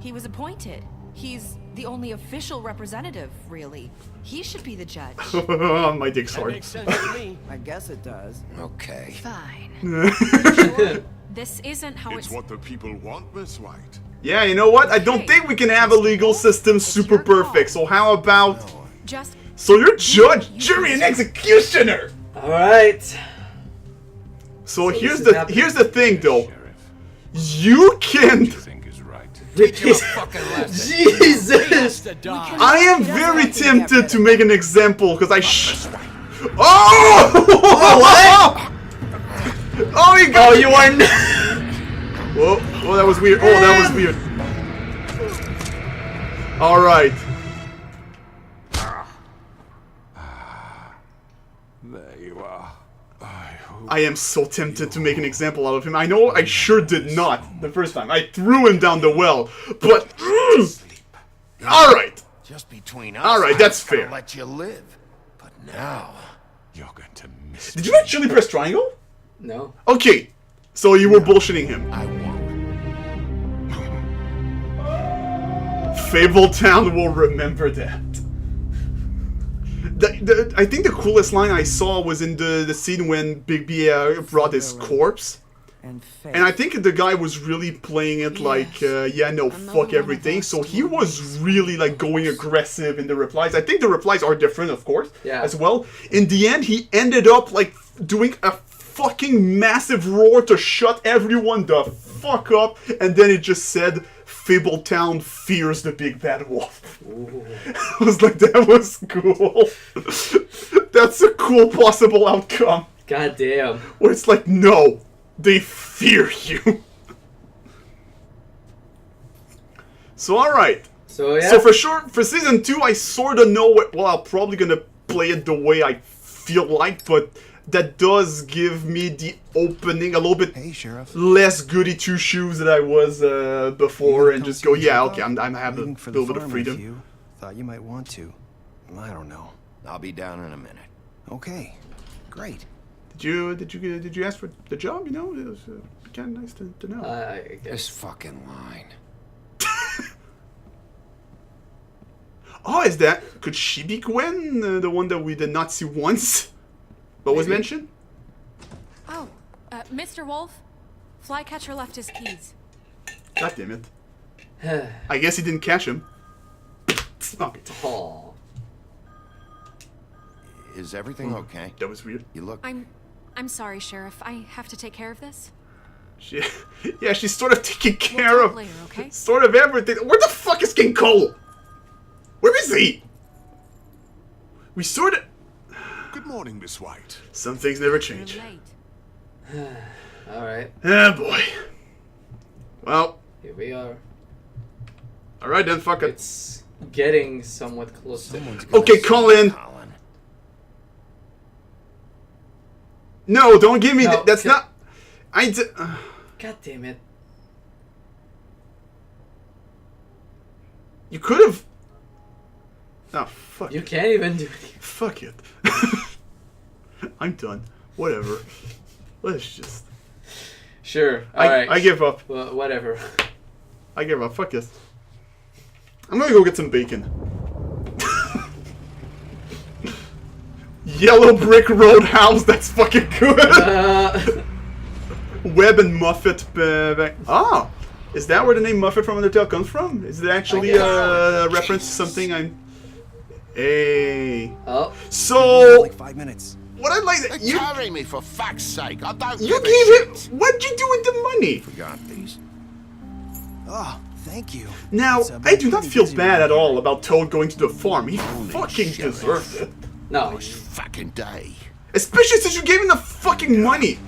He was appointed. He's the only official representative, really. He should be the judge. My dick's That hard. makes sense to me. I guess it does. Okay. Fine. This isn't how It's what the people want, Miss White. Yeah, you know what? I don't think we can have a legal system super perfect. So how about? Just So you're judge, jury, and executioner. All right. So here's this is the happening. thing though. Sheriff, You can. you think is right. Teach him a fucking lesson. Jesus. To die. I am very tempted to make an example because Oh! What? Oh, he got. Oh, you are. Whoa! Oh, that was weird. Oh, that was weird. All right. There you are. I hope I am so tempted to make an example out of him. I know I sure did not the first time. I threw him down the well, but. All right. Just between us. All right, that's I was gonna fair. Let you live. But now. you're going to miss Did me. you actually press triangle? No. Okay. So you were bullshitting him. I won't. Fabletown will remember that. I think the coolest line I saw was in the scene when Bigby brought his corpse. And faith. And I think the guy was really playing it like, yeah, no, fuck everything. So he was really like going aggressive in the replies. I think the replies are different, of course, Yeah. as well. In the end, he ended up like doing a fucking massive roar to shut everyone the fuck up. And then it just said, Fabletown fears the big bad wolf. I was like, that was cool. That's a cool possible outcome. God damn. Where it's like, no. They fear you. So alright. So yeah. So for sure, for season 2, I sort of know what. Well, I'm probably gonna play it the way I feel like, but that does give me the opening a little bit less goody two shoes that I was before, and just go, yeah, okay, I'm having a little bit of freedom. Thought you might want to. I don't know. I'll be down in a minute. Okay, great. Did you ask for the job? You know, it was kind of nice to know. I guess. This fucking line. Oh, is that... Could she be Gwen? The one that we did not see once? But was mentioned? Oh, Mr. Wolf, Flycatcher left his keys. God damn it. I guess he didn't catch him. Stop it. Oh. Is everything okay? That was weird. You look... I'm sorry, Sheriff. I have to take care of this. Yeah, she's sort of taking care We'll of talk later, okay? sort of everything. Where the fuck is King Cole? Where is he? We sort of... Good morning, Miss White. Some things never change. You're late. Alright. Ah, boy. Well. Here we are. Alright then, fuck it. It's getting somewhat close. Okay, Colin. No, don't give me No, that's okay. not... God damn it. You could have... Oh, fuck. You can't even do anything. Fuck it. I'm done. Whatever. Let's just... Sure. Alright. I give up. Well, whatever. I give up. Fuck this. I'm gonna go get some bacon. Yellow Brick Roadhouse, that's fucking good! Web and Muffet. Ah! Is that where the name Muffet from Undertale comes from? Is it actually a reference to something I'm... Hey. Oh. So... Like 5 minutes. What I'd like that... You carry me for fuck's sake. I don't You give a gave shit. it... What'd you do with the money? Forgot these. Oh, thank you. Now, It's, I do not pretty feel busy bad right at all about Toad going to the farm. He fucking sheriff. deserved it. No. This fucking day. Especially since you gave him the fucking money.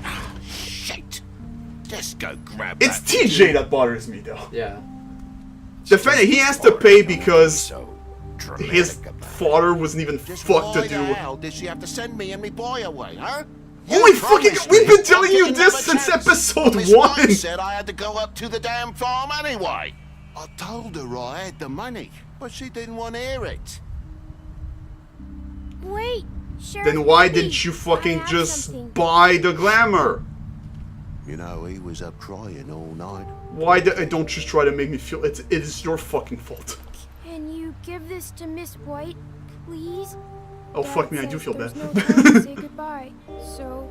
Shit. Just go grab It's that. TJ that bothers me, though. Yeah. The fact that he has to pay because So his father wasn't even fucked to Why the do. hell did she have to send me and me boy away, huh? Oh my fucking! promised We've me been telling I'd you give this another since chance. episode Miss White 1. said I had to go up to the damn farm anyway. I told her I had the money, but she didn't want to hear it. Wait, Sheriff. Then why Bobby, didn't you I fucking have just something. buy the glamour? You know, he was up crying all night. Why don't you try to make me feel it is your fucking fault? Can you give this to Miss White, please? Oh Dad fuck me, I says do feel there's bad. no time to say goodbye, so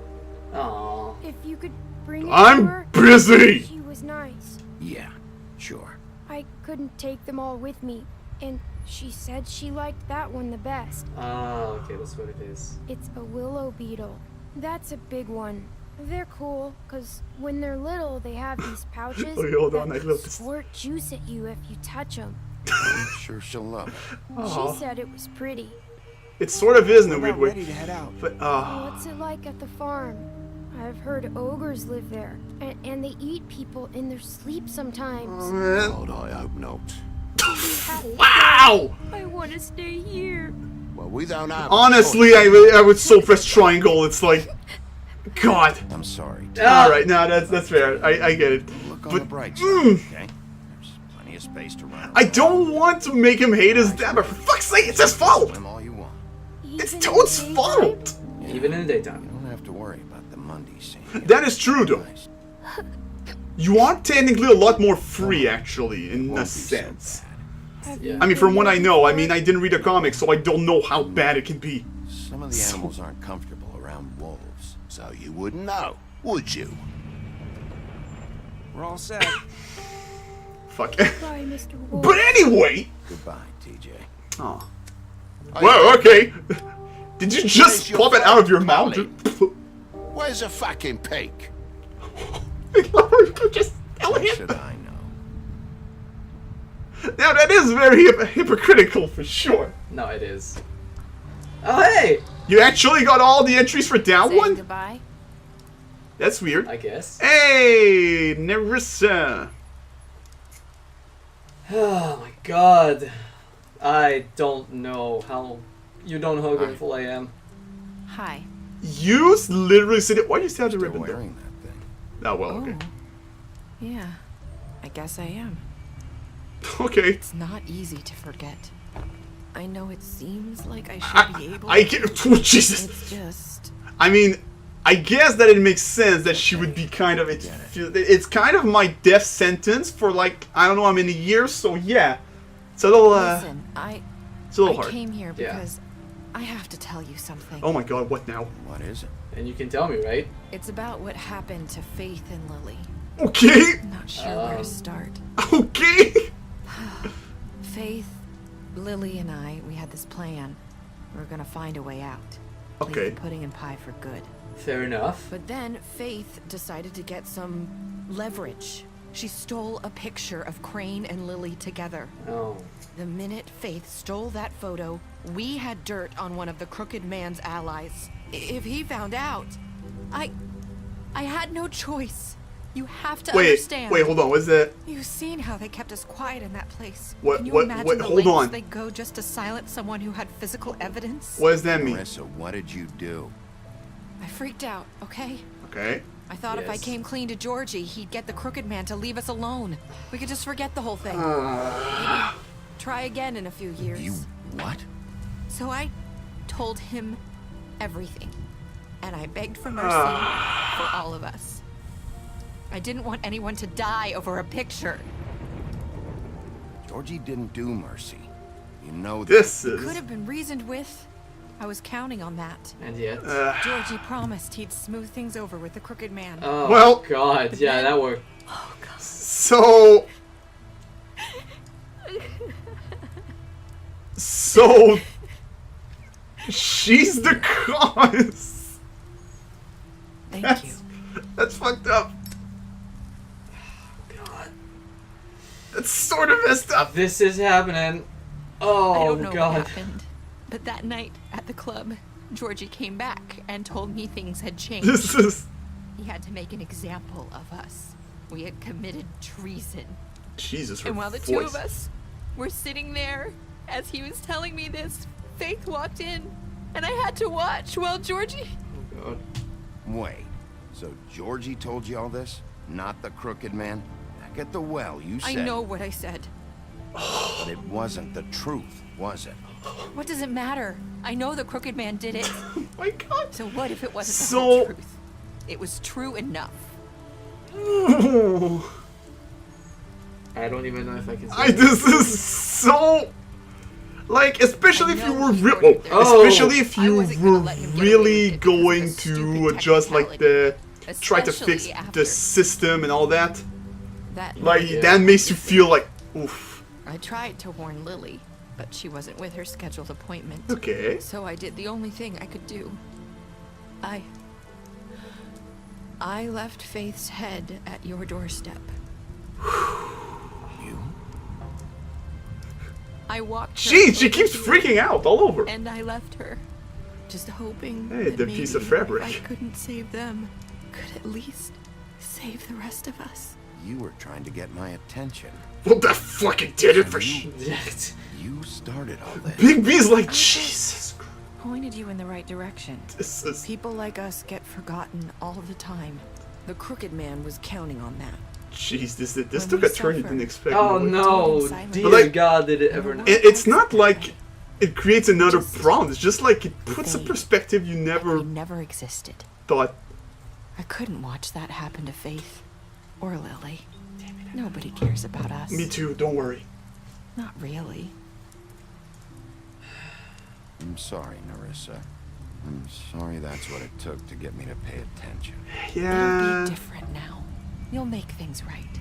Aww. if you could bring it to I'm her, busy! She was nice. Yeah, sure. I couldn't take them all with me, and she said she liked that one the best. Ah, okay, that's what it is. It's a willow beetle. That's a big one. They're cool, because when they're little, they have these pouches Okay, hold on, I that love this. squirt juice at you if you touch them. I'm sure she'll love it. Aw. She said it was pretty. It sort of is in a We're weird about way. ready to head out. But What's it like at the farm? I've heard ogres live there, and they eat people in their sleep sometimes. God, I hope not. Wow! I want to stay here. Well, we don't have. Honestly, I would so press triangle. It's like, God. I'm sorry. All right, no, that's fair. I get it. Look on But the bright side, okay? There's plenty of space to run. I don't want to make him hate his dad, but for fuck's sake, it's his fault. Swim all you want. It's Even in Toad's the daytime? fault. Even in the daytime. You don't have to worry about the Monday scene. That is true, though. You are technically a lot more free, actually, in a sense. Have Yeah. you I mean, from been what I there know, I before? mean, I didn't read the comics, so I don't know how bad it can be. Some of the animals aren't comfortable around wolves, so you wouldn't know, would you? We're all set. Fuck. Bye, Mr. Wolf. But anyway. Goodbye, TJ. Oh. Well, okay. Did you just Where's pop your it out of your phone, mouth? Where's the fucking pig? Just tell How him. should I know? Now that is very hypocritical for sure. No, it is. Oh, hey! You actually got all the entries for that Saying one? goodbye. That's weird. I guess. Hey, Nerissa. Oh my god. I don't know how... You don't know how grateful I am. Hi. You literally said it. Why do you still have the Still ribbon though? wearing that thing. Oh, well, okay. Yeah. I guess I am. Okay. It's not easy to forget. I know it seems like I should be able I get. Oh, Jesus. It's just... I mean, I guess that it makes sense that she would be kind of. It's kind of my death sentence for like I don't know how many years. So yeah, it's a little. Listen, It's a little I hard. came here Yeah. because I have to tell you something. Oh my God! What now? What is it? And you can tell me, right? It's about what happened to Faith and Lily. Okay. I'm not sure where to start. Okay. Faith, Lily, and we had this plan. We were gonna find a way out. Okay. Leave the pudding and pie for good. Fair enough. But then Faith decided to get some leverage. She stole a picture of Crane and Lily together. Oh. The minute Faith stole that photo, we had dirt on one of the Crooked Man's allies. If he found out, I had no choice. You have to understand. Wait, hold on. What's that? You've seen how they kept us quiet in that place. What? Can you What? imagine What? the Hold lengths on. they go just to silence someone who had physical evidence? What does that mean? Marissa, what did you do? I freaked out, okay? Okay. I thought if I Yes. came clean to Georgie, he'd get the Crooked Man to leave us alone. We could just forget the whole thing. Try again in a few years. You what? So I told him everything. And I begged for mercy for all of us. I didn't want anyone to die over a picture. Georgie didn't do mercy. You know that. This Could is. have been reasoned with. I was counting on that. And yet. Georgie promised he'd smooth things over with the Crooked Man. Oh, Well- God. Yeah, that worked. Oh, God. So. So. She's the cause. Thank you. That's fucked up. God. That's sort of messed up. This is happening. Oh, I don't know God. what happened, but that night at the club, Georgie came back and told me things had changed. This is. He had to make an example of us. We had committed treason. Jesus, her And while the voice. two of us were sitting there, as he was telling me this, Faith walked in, and I had to watch while Georgie... Oh, God. Wait. So Georgie told you all this? Not the Crooked Man? Back at the well, you said. I know what I said. But it wasn't the truth, was it? What does it matter? I know the Crooked Man did it. Oh my God. So what if it wasn't the So- whole truth? It was true enough. I don't even know if I can say This is so. Like, especially if I you know were he real, ordered their- especially if I you wasn't gonna were let him get away really with it because of going a to stupid adjust like the try to Especially fix the after system and all that. that Like night. that makes you feel like, oof. I tried to warn Lily, but she wasn't with her scheduled appointment. Okay. So I did the only thing I could do. I left Faith's head at your doorstep. You? I walked her Jeez, she over keeps to it, freaking out all over. And I left her, just hoping Hey, that the maybe piece of fabric. if I couldn't save them, could at least save the rest of us. You were trying to get my attention. Well, that fucking did it for You started all this. Big B's like, Jesus. Pointed you in the right direction. This is. People like us get forgotten all the time. The Crooked Man was counting on that. Jeez, this When took we a turn you suffer. didn't expect. Oh, would. no. But Dear like- God, did it ever... It's not like it creates another problem. It's just like it puts a perspective you We never never existed. thought. I couldn't watch that happen to Faith or Lily. Nobody cares about us. Me too. Don't worry. Not really. I'm sorry, Narissa. I'm sorry that's what it took to get me to pay attention. It'll Yeah. be different now. You'll make things right.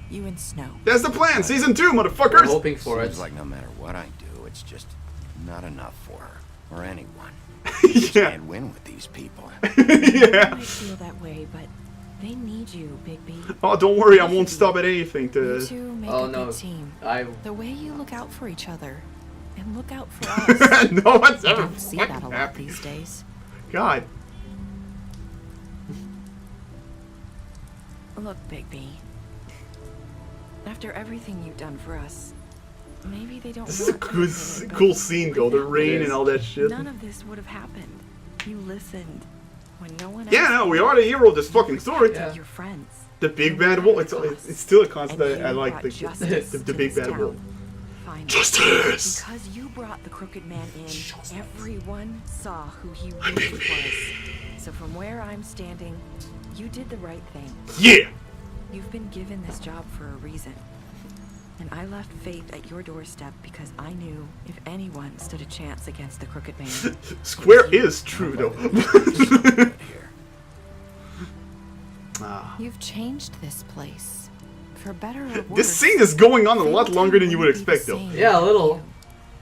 You and Snow. That's the plan. Season 2, We're motherfuckers. hoping for it. Seems like no matter what I do, it's just not enough for her or anyone. Yeah. Can't win with these people. You Yeah. might feel that way, but they need you, Bigby. Oh, don't worry. I won't stop at anything You to. two make Oh, a no. good team. I... The way you look out for each other and look out for us. No one's You ever don't see that a fucking lot happy. these days. God. Look, Bigby. After everything you've done for us, maybe they don't This is a want good, anything, but cool scene though. The without rain is. and all that shit. None of this would have happened. You listened when no one else. Yeah, no, we are the hero of this fucking story. Yeah. Your friends. The big bad wolf. It's still a concept And I you like. brought The justice to big this bad wolf. town. Finally. Justice. Because you brought the Crooked Man in, everyone saw who he really was. So from where I'm standing, you did the right thing. Yeah. You've been given this job for a reason. And I left Faith at your doorstep because I knew if anyone stood a chance against the Crooked Man. Square is true though. Here. Ah. You've changed this place. For better or worse, This scene is going on a lot longer than you would expect, though. Yeah, a little.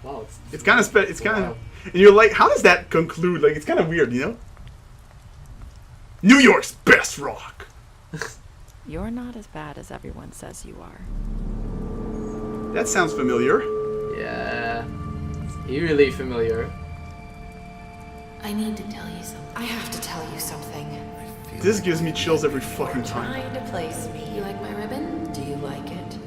Wow, It's kind of and you're like, how does that conclude? Like, it's kind of weird, you know? New York's best rock. You're not as bad as everyone says you are. That sounds familiar. Yeah, it's eerily familiar. I need to tell you something. I have to tell you something. This gives me chills every fucking time. Trying to place me. You like my ribbon? Do you like it?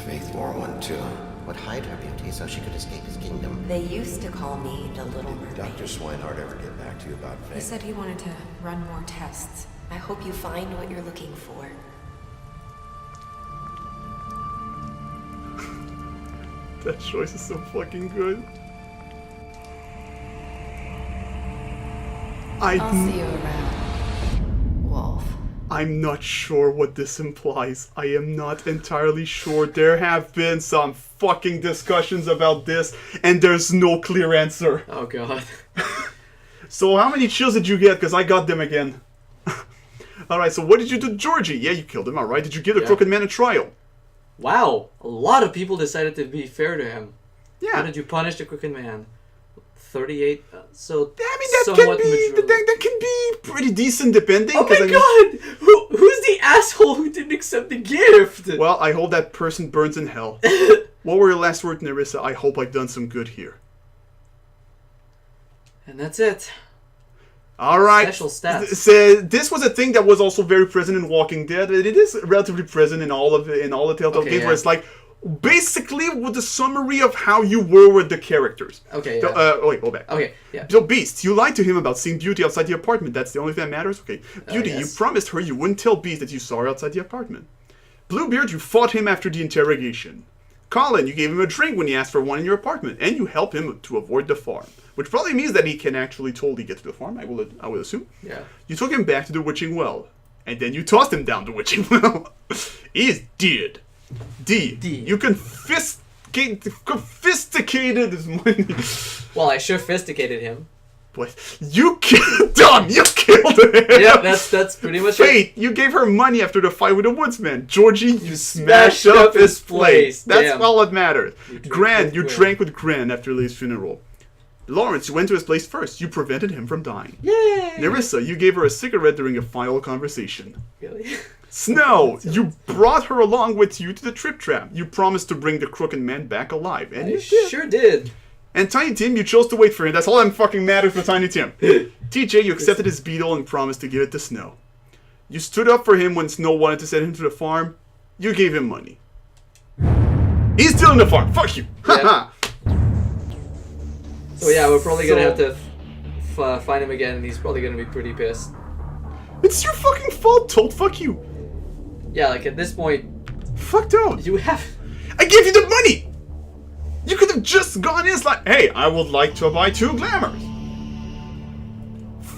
Faith wore one too. Would hide her beauty so she could escape his kingdom. They used to call me the Little Did Mermaid. Dr. Swinehart ever get back to you about Faith? He said he wanted to run more tests. I hope you find what you're looking for. That choice is so fucking good. I'll see you around, Wolf. I'm not sure what this implies. I am not entirely sure. There have been some fucking discussions about this, and there's no clear answer. Oh god. So how many chills did you get? Because I got them again. Alright, so what did you do to Georgie? Yeah, you killed him, alright. Did you give the Crooked Man a trial? Wow, a lot of people decided to be fair to him. Yeah. How did you punish the Crooked Man? 38. So I mean, that can be pretty decent, depending. Oh my god! Who's the asshole who didn't accept the gift? Well, I hope that person burns in hell. What were your last words, Nerissa? I hope I've done some good here. And that's it. All right. Special stats. So this was a thing that was also very present in Walking Dead. It is relatively present in all the Telltale games, where it's like basically with the summary of how you were with the characters. Okay. So, Yeah. wait, go back. Okay. Yeah. So Beast, you lied to him about seeing Beauty outside the apartment. That's the only thing that matters. Okay. Beauty, yes. you promised her you wouldn't tell Beast that you saw her outside the apartment. Bluebeard, you fought him after the interrogation. Colin, you gave him a drink when he asked for one in your apartment, and you helped him to avoid the farm. Which probably means that he can actually totally get to the farm, I would assume. Yeah. You took him back to the witching well, and then you tossed him down the witching well. He is dead. D. You confiscated his money. Well, I sure fisticated him. But you killed him! You killed him! Yeah, that's pretty much Fate, you gave her money after the fight with the woodsman. Georgie, you smashed up his place. That's Damn. all that matters. Gran, you Gran. drank with Gran after Lee's funeral. Lawrence, you went to his place first. You prevented him from dying. Yay! Nerissa, you gave her a cigarette during a final conversation. Really? Snow, you brought her along with you to the trip trap. You promised to bring the Crooked Man back alive, and you did. Sure did. And Tiny Tim, you chose to wait for him. That's all that fucking matters for Tiny Tim. TJ, you accepted his beetle and promised to give it to Snow. You stood up for him when Snow wanted to send him to the farm. You gave him money. He's still in the farm. Fuck you. Haha. So yeah, we're probably gonna have to find him again, and he's probably gonna be pretty pissed. It's your fucking fault, Toad. Fuck you. Yeah, like at this point, fuck Toad. You have. I gave you the money. You could have just gone in like, hey, I would like to buy 2 glamours.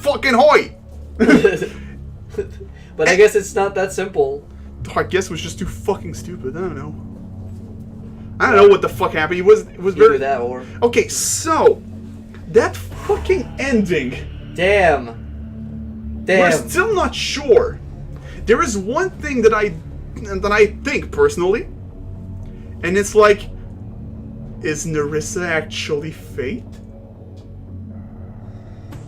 Fucking hoy. But I guess it's not that simple. I guess it was just too fucking stupid. I don't know. I don't know what the fuck happened. It was very. Either that or. Okay, so that fucking ending. Damn. We're still not sure. There is one thing that I think personally, and it's like, is Nerissa actually Fate?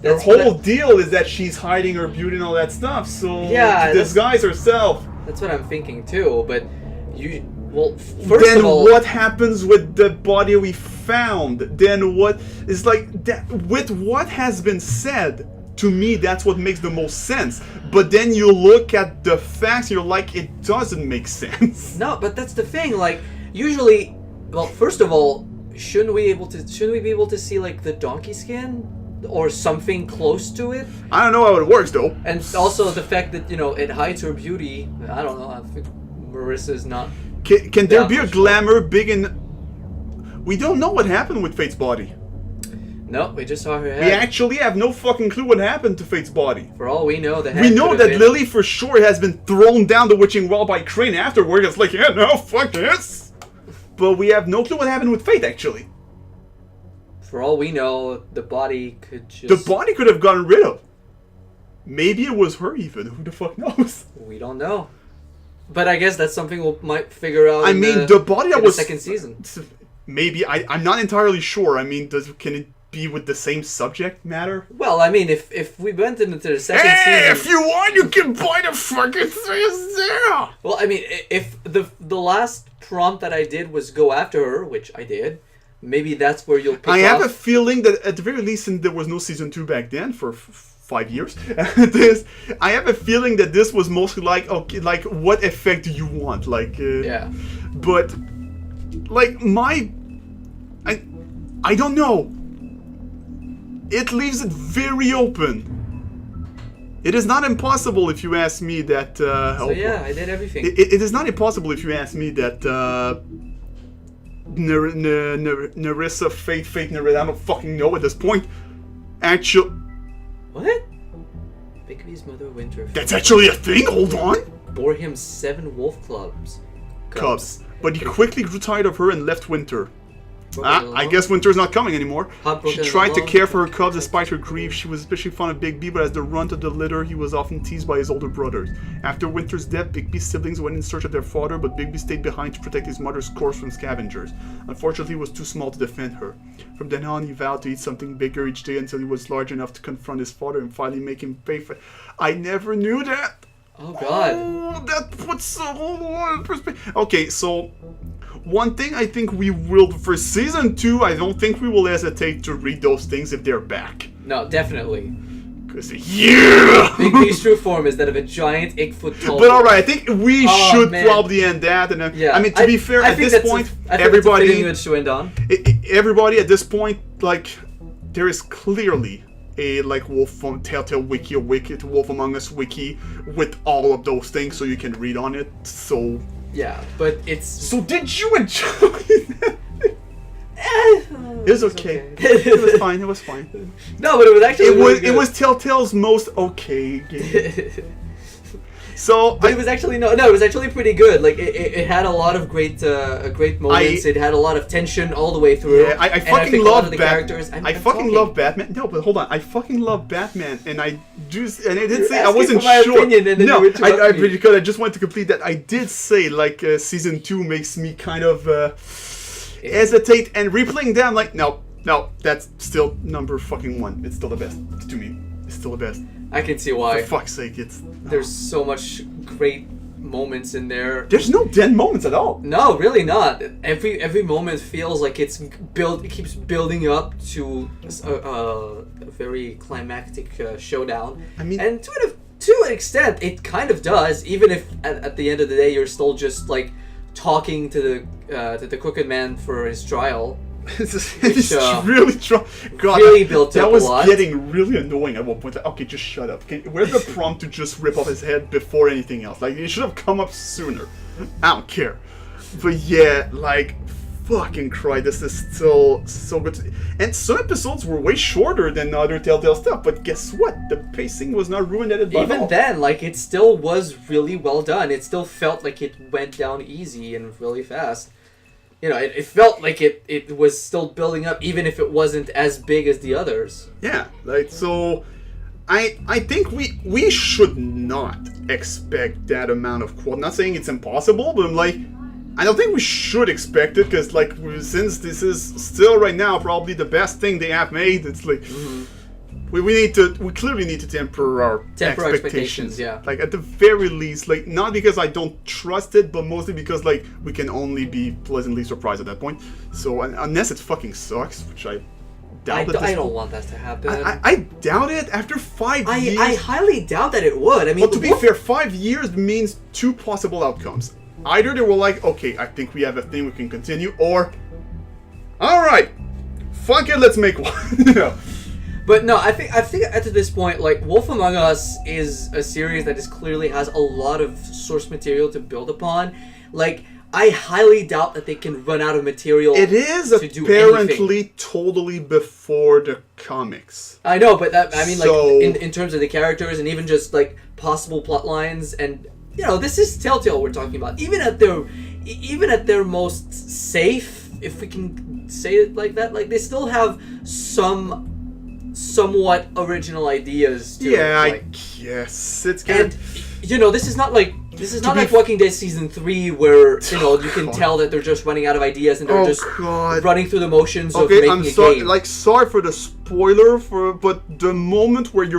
The whole deal is that she's hiding her beauty and all that stuff, so Yeah, to disguise herself. That's what I'm thinking too. But well, first Then of all, what happens with the body we found? Then what is like that with what has been said? To me, that's what makes the most sense. But then you look at the facts, you're like, it doesn't make sense. No, but that's the thing. Like, usually, well, first of all, shouldn't we be able to see like the donkey skin or something close to it? I don't know how it works though. And also the fact that it hides her beauty. I don't know. I think Marissa's not. Can there be a glamour big in? We don't know what happened with Fate's body. No, we just saw her head. We actually have no fucking clue what happened to Fate's body. For all we know, the head we know could that have been... Lily for sure has been thrown down the witching well by Crane afterward. It's like, yeah, no, fuck this. But we have no clue what happened with Fate, actually. For all we know, the body could just... The body could have gotten rid of. Maybe it was her even. Who the fuck knows? We don't know. But I guess that's something we might figure out. I mean, the body that was the second season. Maybe I'm not entirely sure. I mean, can it be with the same subject matter? Well, I mean, if we went into the second Hey, season, if you want, you can buy the fucking things there. Well, I mean, if the last prompt that I did was go after her, which I did, maybe that's where you'll pick I have off. a feeling that at the very least, since there was no season 2 back then for 5 years, I have a feeling that this was mostly like, okay, like what effect do you want? Like, yeah. But like I don't know. It leaves it very open. It is not impossible if you ask me that. So yeah, I did everything. It is not impossible if you ask me that. Nerissa, Fate, Nerissa, I don't fucking know at this point. Actually, What? Bigby's mother Winterfell. that's actually a thing. Hold on. Bore him 7 wolf cubs. But he quickly grew tired of her and left Winter. I guess Winter's not coming anymore. She tried to care for her cubs despite her grief. She was especially fond of Bigby, but as the runt of the litter, he was often teased by his older brothers. After Winter's death, Bigby's siblings went in search of their father, but Bigby stayed behind to protect his mother's corpse from scavengers. Unfortunately, he was too small to defend her. From then on, he vowed to eat something bigger each day until he was large enough to confront his father and finally make him pay for it. I never knew that! Oh god. Oh, that puts a whole lot of perspective. Okay, so one thing I think we will for season 2, I don't think we will hesitate to read those things if they're back. No, definitely. Cause yeah, Bigby's true form is that of a giant 8-foot tall. But alright, I think we should man. probably end that. And Yeah. I mean, to be fair, I at think this that's point, I think everybody, that's a fitting note to end on. Everybody at this point, like, there is clearly a like Telltale wiki, a wiki to Wolf Among Us wiki with all of those things, so you can read on it. So yeah, but it's. So did you enjoy that? It was okay. It was fine. It was fine. No, but it was actually. It was Telltale's most okay game. So, but it was actually it was actually pretty good. Like it had a lot of great moments. It had a lot of tension all the way through. Yeah, I fucking love the characters. I fucking love Batman. No, but hold on, I fucking love Batman, and I did say I asking wasn't for my sure. opinion and then No, you interrupt I me. because I just wanted to complete that. I did say like season 2 makes me kind of hesitate and replaying them. Like no, that's still number fucking 1. It's still the best to me. It's still the best. I can see why. For fuck's sake, there's so much great moments in there. There's no dead moments at all. No, really not. Every moment feels like it keeps building up to a very climactic showdown. I mean, and to an extent, it kind of does. Even if at the end of the day, you're still just like talking to the crooked man for his trial. It's really God, really built that up was a lot. getting really annoying at one point. Like, okay, just shut up. Okay, where's the prompt to just rip off his head before anything else? Like, it should have come up sooner. I don't care. But yeah, like, fucking Christ, this is still so good. And some episodes were way shorter than other Telltale stuff, but guess what? The pacing was not ruined at all. Even then, like, it still was really well done. It still felt like it went down easy and really fast. You know, it felt like it was still building up, even if it wasn't as big as the others. Yeah, like, so I think we should not expect that amount of quality. Not saying it's impossible, but I'm like, I don't think we should expect it, because like, since this is still right now probably the best thing they have made, it's like we clearly need to temper our expectations. Yeah, like at the very least, like, not because I don't trust it, but mostly because like we can only be pleasantly surprised at that point. So unless it fucking sucks, which I doubt. I don't want that to happen. I doubt it. After 5 years, I highly doubt that it would. I mean, well, to be fair, 5 years means 2 possible outcomes. Either they were like, okay, I think we have a thing we can continue, or, all right, fuck it, let's make one. You know. But no, I think at this point, like, Wolf Among Us is a series that clearly has a lot of source material to build upon. Like, I highly doubt that they can run out of material. It is apparently totally before the comics. I know, but that, I mean, so, like, in terms of the characters and even just like possible plot lines, and you know, this is Telltale we're talking about. Even at their most safe, if we can say it like that, like, they still have some somewhat original ideas to yeah, like, I guess it's good. And you know, this is not like This is not like Walking Dead Season 3 where, you know, you can tell that they're just running out of ideas and they're just running through the motions of making a game. Like, sorry for the spoiler, but the moment where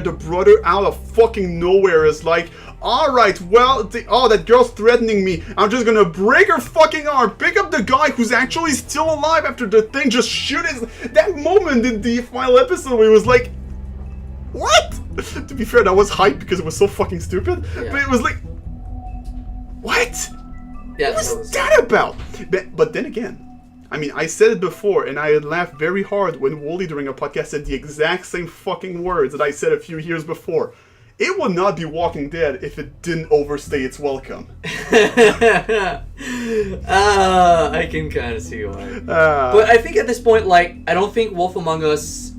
the brother out of fucking nowhere is like, alright, well, that girl's threatening me. I'm just gonna break her fucking arm, pick up the guy who's actually still alive after the thing, just shoot his... That moment in the final episode where it was like, what? To be fair, that was hype because it was so fucking stupid, but it was like, what? Yeah, what was that about? But then again, I mean, I said it before, and I had laughed very hard when Wooly during a podcast said the exact same fucking words that I said a few years before. It would not be Walking Dead if it didn't overstay its welcome. I can kind of see why. But I think at this point, like, I don't think Wolf Among Us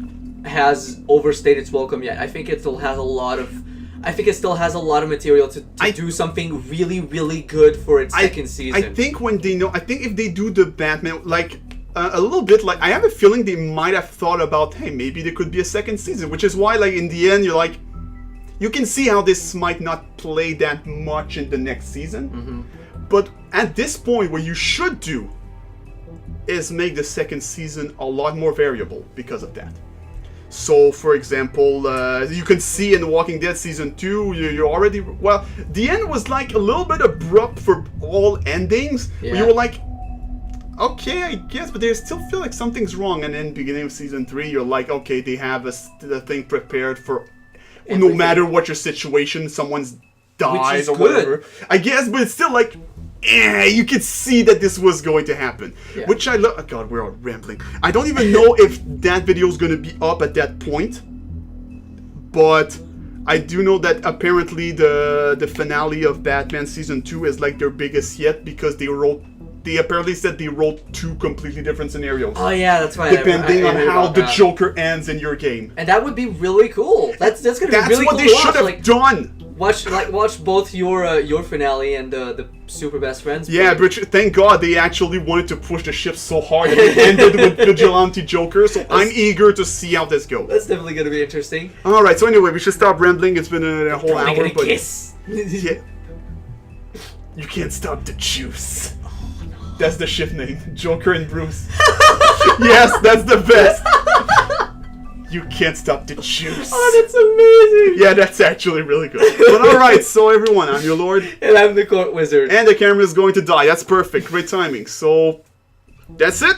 has overstayed its welcome yet. I think it still has a lot of material to do something really, really good for its second season. I think if they do the Batman, like, a little bit, like, I have a feeling they might have thought about, hey, maybe there could be a second season, which is why, like, in the end, you're like, you can see how this might not play that much in the next season, but at this point, what you should do is make the second season a lot more variable because of that. So, for example, you can see in The Walking Dead Season 2, you're already... Well, the end was like a little bit abrupt for all endings. Yeah. You were like, okay, I guess, but they still feel like something's wrong. And then beginning of Season 3, you're like, okay, they have the thing prepared for everything. No matter what your situation, someone's dies or whatever. I guess, but it's still like... you could see that this was going to happen, which I love. Oh God, we're all rambling. I don't even know if that video is going to be up at that point, but I do know that apparently the finale of Batman Season 2 is like their biggest yet because they apparently said they wrote 2 completely different scenarios. Oh yeah, that's right. Depending on how the Joker ends in your game, and that would be really cool. That's going to be really cool. That's what they should have done. Watch both your finale and the Super Best Friends. Yeah, but thank God they actually wanted to push the ship so hard that it ended with Vigilante Joker, so I'm eager to see how this goes. That's definitely going to be interesting. Alright, so anyway, we should stop rambling. It's been a whole hour. But kiss. Yeah. You can't stop the juice. Oh, no. That's the ship name. Joker and Bruce. Yes, that's the best. You can't stop the juice. Oh, that's amazing. Yeah, that's actually really good. But alright, so everyone, I'm your lord. And I'm the court wizard. And the camera is going to die. That's perfect. Great timing. So, that's it?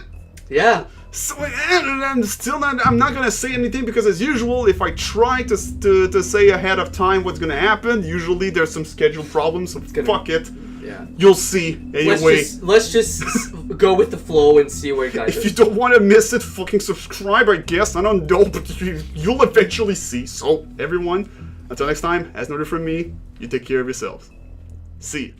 Yeah. So, I'm not going to say anything because as usual, if I try to say ahead of time what's going to happen, usually there's some schedule problems, so fuck it. Yeah. You'll see. Anyway. Let's just go with the flow and see where it goes. If you don't want to miss it, fucking subscribe, I guess. I don't know, but you'll eventually see. So, everyone, until next time, as noted from me, you take care of yourselves. See you.